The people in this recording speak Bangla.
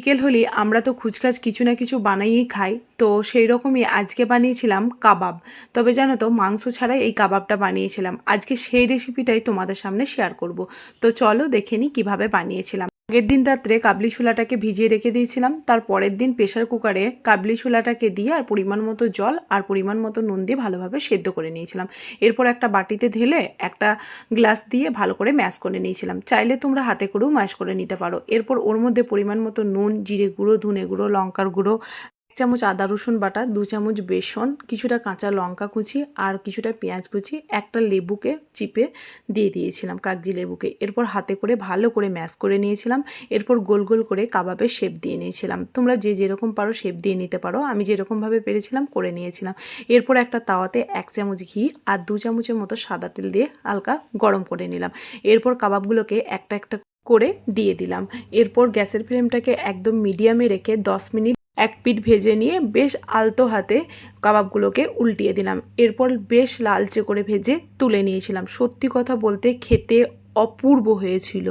বিকেল হলেই আমরা তো খুচখাচ কিছু না কিছু বানাইয়েই খাই। তো সেই রকমই আজকে বানিয়েছিলাম কাবাব। তবে জানো তো মাংস ছাড়াই এই কাবাবটা বানিয়েছিলাম। আজকে সেই রেসিপিটাই তোমাদের সামনে শেয়ার করব। তো চলো দেখে নিই কীভাবে বানিয়েছিলাম। আগের দিন রাত্রে কাবলি ছোলাটাকে ভিজিয়ে রেখে দিয়েছিলাম। তার পরের দিন প্রেসার কুকারে কাবলি ছোলাটাকে দিয়ে আর পরিমাণ মতো জল আর পরিমাণ মতো নুন দিয়ে ভালোভাবে সেদ্ধ করে নিয়েছিলাম। এরপর একটা বাটিতে ঢেলে একটা গ্লাস দিয়ে ভালো করে ম্যাশ করে নিয়েছিলাম। চাইলে তোমরা হাতে করেও ম্যাশ করে নিতে পারো। এরপর ওর মধ্যে পরিমাণ মতো নুন, জিরে গুঁড়ো, ধনে গুঁড়ো, লঙ্কার গুঁড়ো, 1 চামচ আদা রসুন বাটা, 2 চামচ বেসন, কিছুটা কাঁচা লঙ্কা কুচি আর কিছুটা পেঁয়াজ কুচি, একটা লেবুকে চিপে দিয়ে দিয়েছিলাম, কাগজি লেবুকে। এরপর হাতে করে ভালো করে ম্যাশ করে নিয়েছিলাম। এরপর গোল গোল করে কাবাবের শেপ দিয়ে নিয়েছিলাম। তোমরা যে যেরকম পারো শেপ দিয়ে নিতে পারো। আমি যেরকমভাবে পেরেছিলাম করে নিয়েছিলাম। এরপর একটা তাওয়াতে 1 চামচ ঘি আর 2 চামচের মতো সাদা তেল দিয়ে হালকা গরম করে নিলাম। এরপর কাবাবগুলোকে একটা একটা করে দিয়ে দিলাম। এরপর গ্যাসের ফ্লেমটাকে একদম মিডিয়ামে রেখে 10 মিনিট এক পিঠ ভেজে নিয়ে বেশ আলতো হাতে কাবাবগুলোকে উল্টিয়ে দিলাম। এরপর বেশ লালচে করে ভেজে তুলে নিয়েছিলাম। সত্যি কথা বলতে খেতে অপূর্ব হয়েছিল।